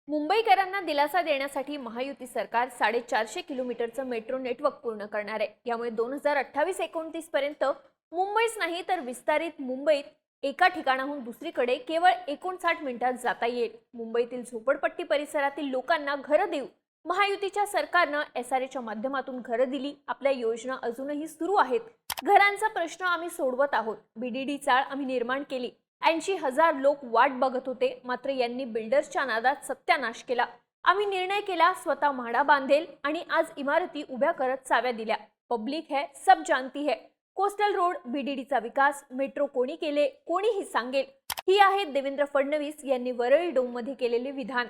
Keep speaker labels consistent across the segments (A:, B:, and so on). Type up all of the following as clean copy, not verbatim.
A: मुंबईकरांना दिलासा देण्यासाठी महायुती सरकार 450 किलोमीटरचं मेट्रो नेटवर्क पूर्ण करणार आहे। यामुळे 2028-29 पर्यंत मुंबईच नाही तर विस्तारित मुंबईत एका ठिकाणाहून दुसरीकडे केवळ 59 मिनिटात जाता येईल। मुंबईतील झोपडपट्टी परिसरातील लोकांना घरं देऊ महायुतीच्या सरकारनं एसआरएच्या माध्यमातून घरं दिली। आपल्या योजना अजूनही सुरू आहेत। घरांचा प्रश्न आम्ही सोडवत आहोत। बीडीडी चाळ आम्ही निर्माण केली। 80,000 लोक वाट बघत होते, मात्र यांनी बिल्डर्सच्या नादात सत्यानाश केला। आम्ही निर्णय केला, स्वतः म्हाडा बांधेल आणि आज इमारती उभ्या करत चाव्या दिल्या। पब्लिक है, सब जानती है। कोस्टल रोड, बीडीडीचा विकास, मेट्रो कोणी केले, कोणीही सांगेल। ही आहेत देवेंद्र फडणवीस यांनी वरळी डोममध्ये केलेले विधान।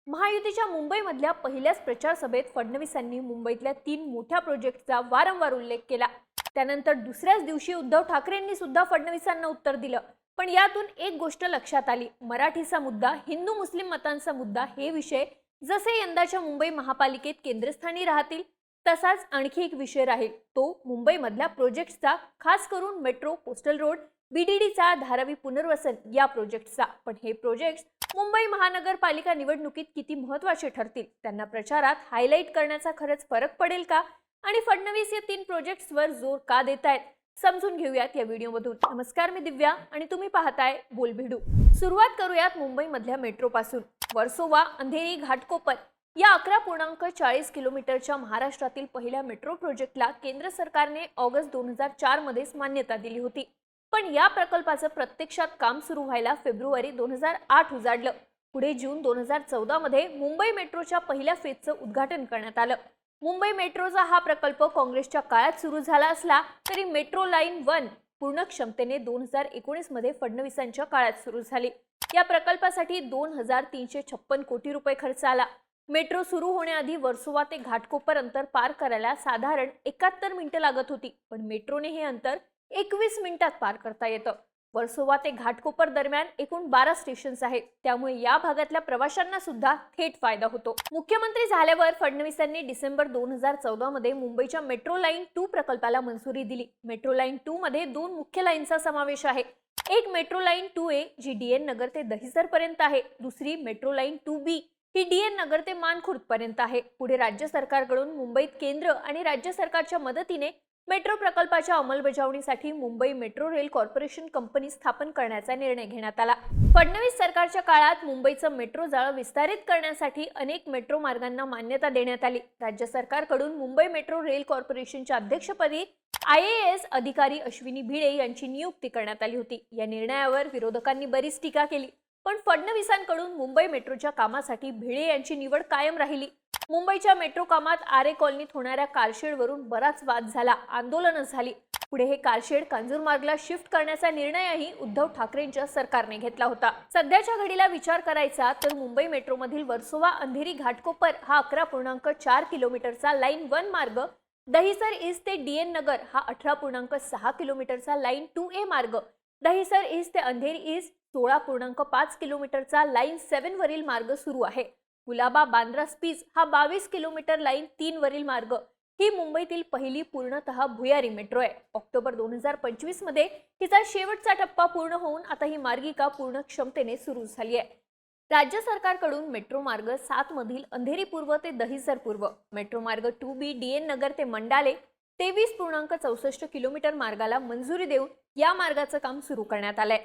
A: महायुतीच्या मुंबईमधल्या पहिल्याच प्रचार सभेत फडणवीसांनी मुंबईतल्या 3 मोठ्या प्रोजेक्टचा वारंवार उल्लेख केला। त्यानंतर दुसऱ्याच दिवशी उद्धव ठाकरेंनी सुद्धा फडणवीसांना उत्तर दिलं। पण यातून एक गोष्ट लक्षात आली, मराठीचा मुद्दा, हिंदू मुस्लिम मतांचा मुद्दा हे विषय जसे यंदाच्या मुंबई महापालिकेत केंद्रस्थानी राहतील तसाच आणखी एक विषय राहील, तो मुंबईमधल्या प्रोजेक्ट्सचा, खास करून मेट्रो, कोस्टल रोड, बीडीडीचा, धारावी पुनर्वसन या प्रोजेक्ट्सचा। पण हे प्रोजेक्ट्स मुंबई महानगरपालिका निवडणुकीत किती महत्त्वाचे ठरतील, त्यांना प्रचारात हायलाइट करण्याचा खरंच फरक पडेल का आणि फडणवीस या 3 प्रोजेक्ट्सवर जोर का देतायत समजून घेऊयात या व्हिडिओमधून। नमस्कार, मी दिव्या आणि तुम्ही पाहताय बोलभिडू। सुरुवात करूयात मुंबईमधल्या मेट्रो पासून। वर्सोवा, अंधेरी, घाटकोपर या 11.40 किलोमीटरच्या महाराष्ट्रातील पहिल्या मेट्रो प्रोजेक्टला केंद्र सरकारने ऑगस्ट 2004 मध्येच मान्यता दिली होती। पण या प्रकल्पाचं प्रत्यक्षात काम सुरू व्हायला फेब्रुवारी 2008 उजाडलं। पुढे जून 2014 मध्ये मुंबई मेट्रोच्या पहिल्या फेजचं उद्घाटन करण्यात आलं। मुंबई मेट्रोचा हा प्रकल्प काँग्रेसच्या काळात सुरू झाला असला तरी मेट्रो लाईन 1 पूर्ण क्षमतेने 2019 मध्ये फडणवीसांच्या काळात सुरू झाली। या प्रकल्पासाठी 2356 कोटी रुपये खर्च आला। मेट्रो सुरू होण्याआधी वर्सोवा ते घाटकोपर अंतर पार करायला साधारण 71 मिनिटं लागत होती, पण मेट्रोने हे अंतर 21 मिनिटात पार करता येतं। वर्सोवा ते घाटकोपर दरम्यान एकूण 12 स्टेशन्स आहेत, त्यामुळे या भागातल्या प्रवाशांना सुद्धा थेट फायदा होतो। मुख्यमंत्री झाल्यावर फडणवीसांनी डिसेंबर 2014 मध्ये मुंबईच्या मेट्रो लाईन 2 प्रकल्पाला मंजुरी दिली। मेट्रो लाईन 2 मध्ये 2 मुख्य लाईनचा समावेश आहे। एक मेट्रो लाईन 2A जी डीएन नगर ते दहिसर पर्यंत आहे, दुसरी मेट्रो लाईन 2B ही डीएन नगर ते मानखुर्द पर्यंत आहे। पुढे राज्य सरकारकडून मुंबईत केंद्र आणि राज्य सरकारच्या मदतीने मेट्रो प्रकल्पाच्या अंमलबजावणीसाठी Mumbai metro rail corporation company स्थापन करण्याचा निर्णय घेण्यात आला। फडणवीस सरकारच्या काळात मुंबईचं मेट्रो जाळं विस्तारित करण्यासाठी अनेक मेट्रो मार्गांना मान्यता देण्यात आली। राज्य सरकारकडून मुंबई मेट्रो रेल कॉर्पोरेशनच्या अध्यक्षपदी IAS अधिकारी अश्विनी भिडे यांची नियुक्ती करण्यात आली होती। या निर्णयावर विरोधकांनी बरीच टीका केली, पण फडणवीसांकडून मुंबई मेट्रोच्या कामासाठी भिडे यांची निवड कायम राहिली। मुंबईच्या मेट्रो कामात आरे कॉलनीत होणाऱ्या कारशेडवरून बराच वाद झाला, आंदोलनं झाली। पुढे हे कारशेड कांजूरमार्गला शिफ्ट करण्याचा निर्णयही उद्धव ठाकरेंच्या सरकारने घेतला होता। सध्याच्या घडीला विचार करायचा तर मुंबई मेट्रोमधील वर्सोवा, अंधेरी, घाटकोपर हा 11.4 किलोमीटरचा लाईन 1 मार्ग, दहिसर ईस्ट ते डीएन नगर हा 18.6 किलोमीटरचा लाईन 2A मार्ग, दहिसर ईस्ट ते अंधेरी ईस्ट 16.5 किलोमीटरचा लाईन 7 वरील मार्ग सुरू आहे। कुलाबा, बांद्रा, स्पीज हा 22 किलोमीटर लाईन 3 वरील मार्ग ही मुंबईतील पहिली पूर्णतः भुयारी मेट्रो आहे। ऑक्टोबर 2025 मध्ये हिचा शेवटचा टप्पा पूर्ण होऊन आता ही मार्गिका पूर्ण क्षमतेने सुरू झाली आहे। राज्य सरकारकडून मेट्रो मार्ग 7 मधील अंधेरी पूर्व ते दहिसर पूर्व, मेट्रो मार्ग 2B डीएन नगर ते मंडाले 23.64 किलोमीटर मार्गाला मंजुरी देऊन या मार्गाचं काम सुरू करण्यात आलंय।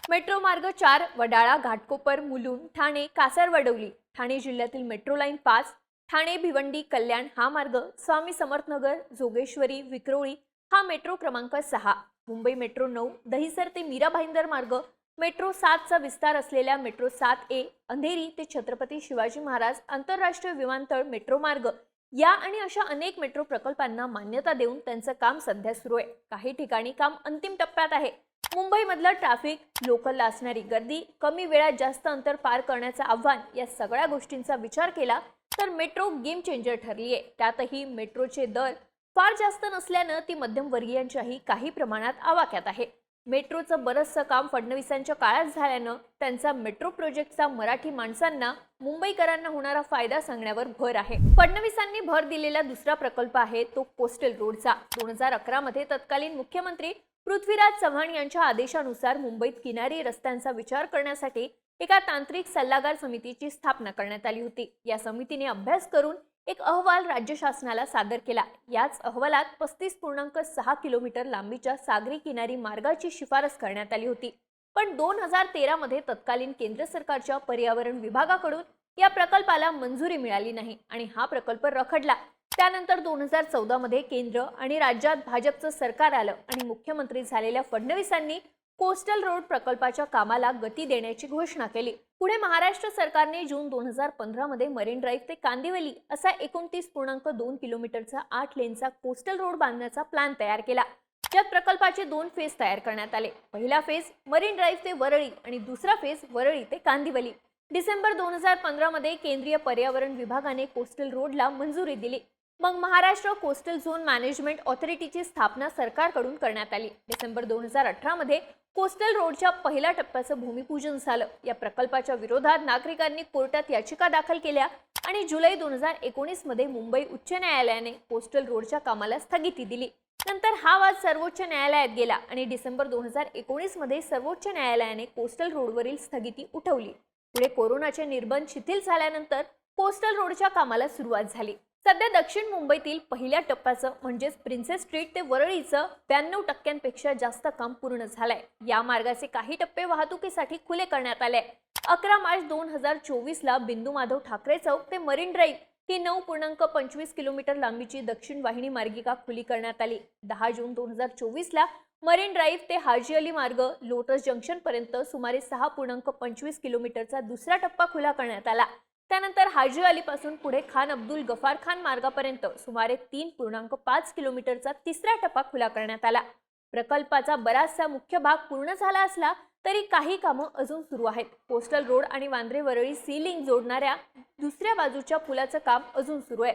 A: मेट्रो मार्ग 4 वडाळा, घाटकोपर, मुलुंड, ठाणे, कासारवडवली, ठाणे जिल्ह्यातील मेट्रो लाईन 5 ठाणे, भिवंडी, कल्याण हा मार्ग, स्वामी समर्थनगर, जोगेश्वरी, विक्रोळी हा मेट्रो क्रमांक 6, मुंबई मेट्रो 9 दहिसर ते मीरा भाईंदर मार्ग, मेट्रो 7 चा विस्तार असलेल्या मेट्रो 7A अंधेरी ते छत्रपती शिवाजी महाराज आंतरराष्ट्रीय विमानतळ मेट्रो मार्ग या आणि अशा अनेक मेट्रो प्रकल्पांना मान्यता देऊन त्यांचं काम सध्या सुरू आहे। काही ठिकाणी काम अंतिम टप्प्यात आहे। मुंबईमधलं ट्रॅफिक, लोकलला असणारी गर्दी, कमी वेळात जास्त अंतर पार करण्याचं आव्हान या सगळ्या गोष्टींचा विचार केला तर मेट्रो गेम चेंजर ठरली आहे। त्यातही मेट्रोचे दर फार जास्त नसल्यानं ती मध्यमवर्गीयांच्याही काही प्रमाणात आवाक्यात आहे। मेट्रोचं बरंचसं काम फडणवीसांच्या काळात झाल्यानं त्यांचा मेट्रो प्रोजेक्टचा मराठी माणसांना, मुंबईकरांना होणारा फायदा सांगण्यावर भर आहे। फडणवीसांनी भर दिलेला दुसरा प्रकल्प आहे तो कोस्टल रोडचा। 2011 मध्ये तत्कालीन मुख्यमंत्री पृथ्वीराज चव्हाण यांच्या आदेशानुसार मुंबईत किनारी रस्त्यांचा विचार करण्यासाठी एका तांत्रिक सल्लागार समितीची स्थापना करण्यात आली होती। या समितीने अभ्यास करून एक अहवाल राज्य शासनाला सादर केला। याच अहवालात 35.6 किलोमीटर लांबीच्या सागरी किनारी मार्गाची शिफारस करण्यात आली होती। पण 2013 मध्ये तत्कालीन केंद्र सरकारच्या पर्यावरण विभागाकडून या प्रकल्पाला मंजुरी मिळाली नाही आणि हा प्रकल्प रखडला। त्यानंतर 2014 मध्ये केंद्र आणि राज्यात भाजपचं सरकार आलं आणि मुख्यमंत्री झालेल्या फडणवीसांनी कोस्टल रोड प्रकल्पाच्या कामाला गती देण्याची घोषणा केली। पुढे महाराष्ट्र सरकारने जून 2015 मध्ये मरीन ड्राईव्ह ते कांदिवली असा 29.2 किलोमीटरचा 8 लेनचा कोस्टल रोड बांधण्याचा प्लॅन तयार केला, ज्यात प्रकल्पाचे 2 फेज तयार करण्यात आले। पहिला फेज मरीन ड्राईव्ह ते वरळी आणि दुसरा फेज वरळी ते कांदिवली। डिसेंबर 2015 मध्ये केंद्रीय पर्यावरण विभागाने कोस्टल रोडला मंजुरी दिली। मग महाराष्ट्र कोस्टल झोन मॅनेजमेंट ऑथॉरिटीची स्थापना सरकारकडून करण्यात आली। डिसेंबर 2018 मध्ये कोस्टल रोडच्या पहिल्या टप्प्याचं भूमिपूजन झालं। या प्रकल्पाच्या विरोधात नागरिकांनी कोर्टात याचिका दाखल केल्या आणि जुलै 2019 मध्ये मुंबई उच्च न्यायालयाने कोस्टल रोडच्या कामाला स्थगिती दिली। नंतर हा वाद सर्वोच्च न्यायालयात गेला आणि डिसेंबर 2019 मध्ये सर्वोच्च न्यायालयाने कोस्टल रोडवरील स्थगिती उठवली। पुढे कोरोनाचे निर्बंध शिथिल झाल्यानंतर कोस्टल रोडच्या कामाला सुरुवात झाली। सध्या दक्षिण मुंबईतील पहिल्या टप्प्याचं म्हणजेच प्रिन्सेस स्ट्रीट ते वरळीचं 92% जास्त काम पूर्ण झालंय। या मार्गाचे काही टप्पे वाहतुकीसाठी खुले करण्यात आले। 11 मार्च 2024 ला बिंदू माधव ठाकरे चौक ते मरीन ड्राईव्ह ही 9.25 किलोमीटर लांबीची दक्षिण वाहिनी मार्गिका खुली करण्यात आली। 10 जून 2024 ला मरीन ड्राईव्ह ते हाजी अली मार्ग लोटस जंक्शन पर्यंत सुमारे 6.25 किलोमीटरचा दुसरा टप्पा खुला करण्यात आला। त्यानंतर हाजी अली पासून पुढे खान अब्दुल गफार खान मार्गापर्यंत सुमारे 3.5 किलोमीटरचा तिसरा टप्पा खुला करण्यात आला। प्रकल्पाचा बराचसा मुख्य भाग पूर्ण झाला असला तरी काही कामं अजून सुरू आहेत। कोस्टल रोड आणि वांद्रे वरळी सी लिंक जोडणाऱ्या दुसऱ्या बाजूच्या पुलाचं काम अजून सुरू आहे।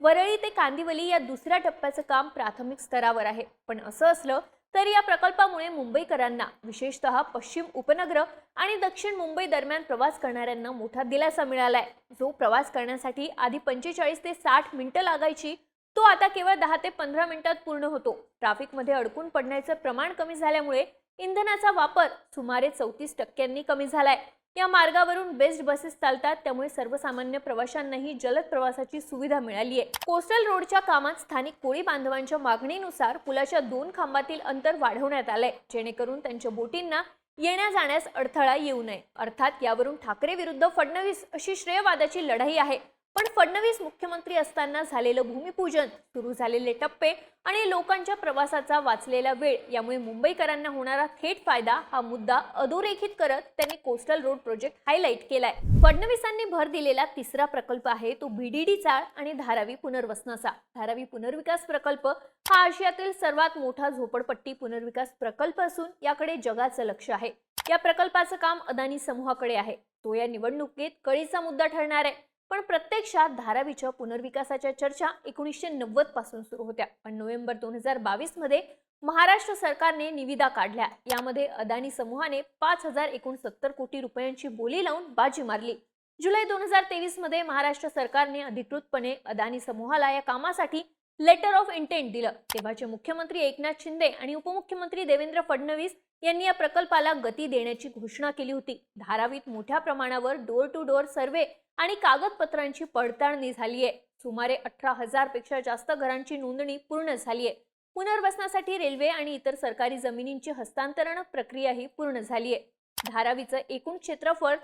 A: वरळी ते कांदिवली या दुसऱ्या टप्प्याचं काम प्राथमिक स्तरावर आहे। पण असं असलं तरी या प्रकल्पामुळे मुंबईकरांना विशेषतः पश्चिम उपनगर आणि दक्षिण मुंबई दरम्यान प्रवास करणाऱ्यांना मोठा दिलासा मिळालाय। जो प्रवास करण्यासाठी आधी 45 ते 60 मिनिटं लागायची तो आता केवळ 10 ते 15 मिनिटात पूर्ण होतो। ट्रॅफिकमध्ये अडकून पडण्याचं प्रमाण कमी झाल्यामुळे इंधनाचा वापर सुमारे 34% कमी झालाय। या मार्गावरून बेस्ट बसेस चालतात, त्यामुळे सर्वसामान्य प्रवाशांनाही जलद प्रवासाची सुविधा मिळाली आहे। कोस्टल रोडच्या कामात स्थानिक कोळी बांधवांच्या मागणीनुसार पुलाच्या 2 खांबातील अंतर वाढवण्यात आलंय, जेणेकरून त्यांच्या बोटींना येण्या जाण्यास अडथळा येऊ नये। अर्थात यावरून ठाकरे विरुद्ध फडणवीस अशी श्रेयवादाची लढाई आहे। पण फडणवीस मुख्यमंत्री असताना झालेलं भूमिपूजन, सुरू झालेले टप्पे आणि लोकांच्या प्रवासाचा वाचलेला वेळ यामुळे मुंबईकरांना होणारा थेट फायदा हा मुद्दा अधोरेखित करत त्यांनी कोस्टल रोड प्रोजेक्ट हायलाइट केलाय। फडणवीसांनी भर दिलेला तिसरा प्रकल्प आहे तो बीडीडी चाळ आणि धारावी पुनर्वसनाचा। धारावी पुनर्विकास प्रकल्प हा आशियातील सर्वात मोठा झोपडपट्टी पुनर्विकास प्रकल्प असून याकडे जगाचं लक्ष आहे। या प्रकल्पाचं काम अदानी समूहाकडे आहे। तो या निवडणुकीत कळीचा मुद्दा ठरणार आहे। पण प्रत्यक्षात धारावीच्या पुनर्विकासाच्या चर्चा 1990 पासून सुरू होत्या। पण नोव्हेंबर 2022 मध्ये महाराष्ट्र सरकारने निविदा काढल्या। यामध्ये अदानी समूहाने 5069 कोटी रुपयांची बोली लावून बाजी मारली। जुलै 2023 मध्ये महाराष्ट्र सरकारने अधिकृतपणे अदानी समूहाला या कामासाठी लेटर ऑफ इंटेंट दिलं। तेव्हाचे मुख्यमंत्री एकनाथ शिंदे आणि उपमुख्यमंत्री देवेंद्र फडणवीस यांनी या प्रकल्पाला गती देण्याची घोषणा केली होती। धारावीत मोठ्या प्रमाणावर डोर टू डोर सर्वे आणि कागदपत्रांची पडताळणी झाली आहे। सुमारे 18,000 पेक्षा जास्त घरांची नोंदणी पूर्ण झाली आहे। पुनर्वसनासाठी रेल्वे आणि इतर सरकारी जमिनींची हस्तांतरण प्रक्रियाही पूर्ण झाली आहे। धारावीचं एकूण क्षेत्रफळ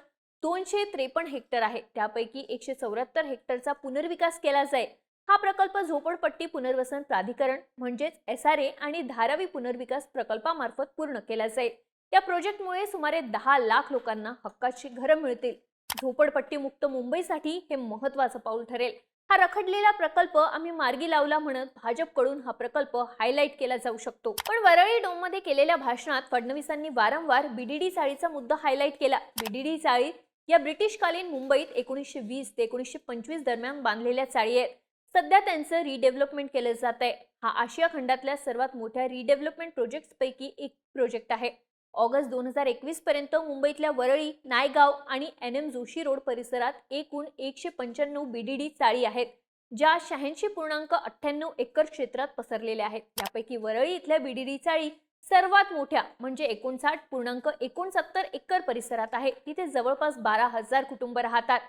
A: 253 हेक्टर आहे। त्यापैकी 174 हेक्टरचा पुनर्विकास केला जाईल। हा प्रकल्प झोपडपट्टी पुनर्वसन प्राधिकरण म्हणजेच SRA आणि धारावी पुनर्विकास प्रकल्पामार्फत पूर्ण केला जाईल। या प्रोजेक्टमुळे सुमारे 10 लाख लोकांना हक्काची घरं मिळतील। झोपडपट्टी मुक्त मुंबईसाठी हे महत्त्वाचं पाऊल ठरेल। हा रखडलेला प्रकल्प आम्ही मार्गी लावला म्हणत भाजपकडून हा प्रकल्प हायलाइट केला जाऊ शकतो। पण वरळी डोममध्ये केलेल्या भाषणात फडणवीसांनी वारंवार बीडीडी चाळीचा मुद्दा हायलाइट केला। बीडीडी चाळी या ब्रिटिशकालीन मुंबईत 1920 ते 1925 दरम्यान बांधलेल्या चाळी आहेत। सध्या त्यांचं रिडेव्हलपमेंट केलं जात आहे। हा आशिया खंडातल्या सर्वात मोठ्या रिडेव्हलपमेंट प्रोजेक्ट्सपैकी एक प्रोजेक्ट आहे। ऑगस्ट 2021 पर्यंत मुंबईतल्या वरळी, नायगाव आणि NM जोशी रोड परिसरात एकूण 195 बीडीडी चाळी आहेत, ज्या 86.98 एकर क्षेत्रात पसरलेल्या आहेत। यापैकी वरळी इथल्या बीडीडी चाळी सर्वात मोठ्या म्हणजे 59.69 एकर परिसरात आहे. तिथे जवळपास 12,000 कुटुंब राहतात.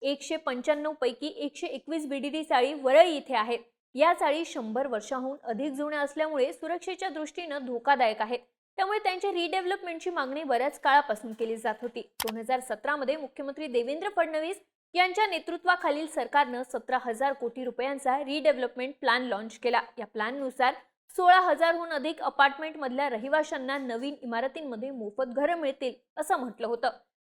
A: 195 पैकी 121 बीडीडी चाळी वरळी इथे आहेत. या चाळी 100 वर्षांहून अधिक जुन्या असल्यामुळे सुरक्षेच्या दृष्टीनं धोकादायक आहेत. त्यामुळे त्यांच्या रिडेव्हलपमेंटची मागणी बऱ्याच काळापासून केली जात होती. 2017 मध्ये मुख्यमंत्री देवेंद्र फडणवीस यांच्या नेतृत्वाखालील सरकारनं 17,000 कोटी रुपयांचा रिडेव्हलपमेंट प्लॅन लॉन्च केला. या प्लॅननुसार 16,000हून अधिक अपार्टमेंट मधल्या रहिवाशांना नवीन इमारतींमध्ये मोफत घरं मिळतील असं म्हटलं होतं.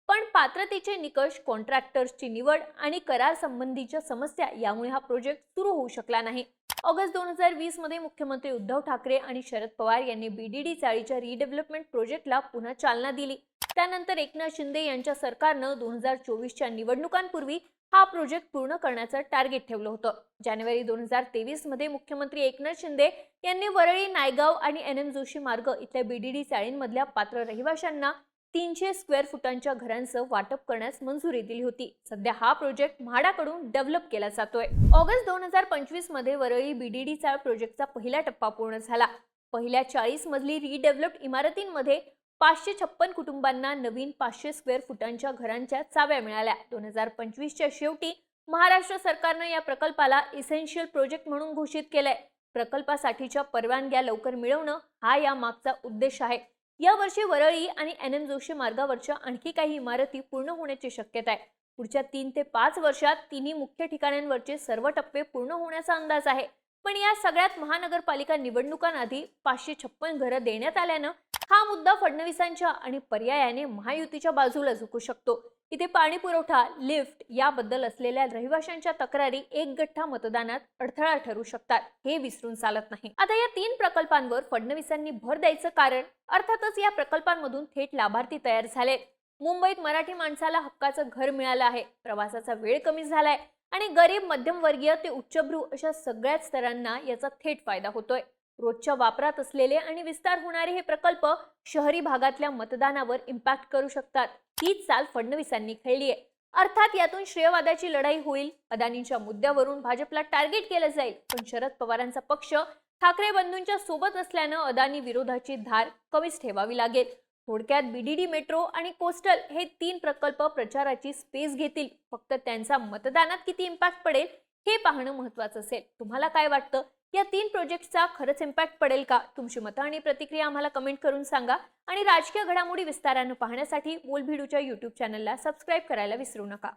A: पण पात्रतेचे निकष, कॉन्ट्रॅक्टर्सची निवड आणि करार संबंधीच्या समस्या यामुळे हा प्रोजेक्ट सुरू होऊ शकला नाही. ऑगस्ट 2020 मध्ये मुख्यमंत्री उद्धव ठाकरे आणि शरद पवार यांनी बीडीडी चाळीच्या रिडेव्हलपमेंट प्रोजेक्टला पुन्हा चालना दिली. त्यानंतर एकनाथ शिंदे यांच्या सरकारनं 2024च्या निवडणुकांपूर्वी हा प्रोजेक्ट पूर्ण करण्याचं टार्गेट ठेवलं होतं. जानेवारी 2023 मध्ये मुख्यमंत्री एकनाथ शिंदे यांनी वरळी, नायगाव आणि NM जोशी मार्ग इथल्या बीडीडी चाळींमधल्या पात्र रहिवाशांना 300 स्क्वेअर फुटांच्या घरांचं वाटप करण्यास मंजुरी दिली होती. सध्या हा प्रोजेक्ट म्हाडाकडून डेव्हलप केला जातोय. ऑगस्ट 2025 मध्ये वरळी बीडीडी चाळ प्रोजेक्टचा पहिला टप्पा पूर्ण झाला. पहिल्या 40 मजली रिडेव्हलप्ड इमारतींमध्ये 556 कुटुंबांना नवीन 500 स्क्वेअर फुटांच्या घरांच्या चाव्या मिळाल्या. 2025च्या शेवटी महाराष्ट्र सरकारनं या प्रकल्पाला इसेन्शियल प्रोजेक्ट म्हणून घोषित केलंय. प्रकल्पासाठीच्या परवानग्या लवकर मिळवणं हा या मागचा उद्देश आहे. या वर्षी वरळी आणि NM जोशी मार्गावरच्या आणखी काही इमारती पूर्ण होण्याची शक्यता आहे. पुढच्या 3 ते 5 वर्षात तिन्ही मुख्य ठिकाणांवरचे सर्व टप्पे पूर्ण होण्याचा अंदाज आहे. पण या सगळ्यात महानगरपालिका निवडणुकांआधी 556 घरं देण्यात आल्यानं हा मुद्दा फडणवीसांच्या आणि पर्यायाने महायुतीच्या बाजूला झुकू शकतो. इथे पाणी पुरवठा, लिफ्ट याबद्दल असलेल्या रहिवाशांच्या तक्रारी एक गठ्ठा मतदानात अडथळा ठरू शकतात. हे विसरून चालत नाही. आता या 3 प्रकल्पांवर फडणवीसांनी भर द्यायचं कारण अर्थातच या प्रकल्पांमधून थेट लाभार्थी तयार झाले. मुंबईत मराठी माणसाला हक्काचं घर मिळालं आहे. प्रवासाचा वेळ कमी झालाय आणि गरीब, मध्यमवर्गीय ते उच्चभ्रू अशा सगळ्याच स्तरांना याचा थेट फायदा होतोय. रोजच्या वापरात असलेले आणि विस्तार होणारे हे प्रकल्प शहरी भागातल्या मतदानावर इम्पॅक्ट करू शकतात. हीच चाल फडणवीसांनी खेळली आहे. अर्थात यातून श्रेयवादाची लढाई होईल. अदानींच्या मुद्द्यावरून भाजपला टार्गेट केलं जाईल. पण शरद पवारांचा पक्ष ठाकरे बंधूंच्या सोबत असल्यानं अदानी विरोधाची धार कमीच ठेवावी लागेल. थोडक्यात बीडीडी मेट्रो आणि कोस्टल हे 3 प्रकल्प प्रचाराची स्पेस घेतील. फक्त त्यांचा मतदानात किती इम्पॅक्ट पडेल हे पाहणं महत्त्वाचं असेल. तुम्हाला काय वाटतं? या 3 प्रोजेक्टचा खरंच इम्पॅक्ट पडेल का? तुमची मतं आणि प्रतिक्रिया आम्हाला कमेंट करून सांगा. आणि राजकीय घडामोडी विस्तारानं पाहण्यासाठी बोलभिडूच्या YouTube चॅनलला सबस्क्राईब करायला विसरू नका.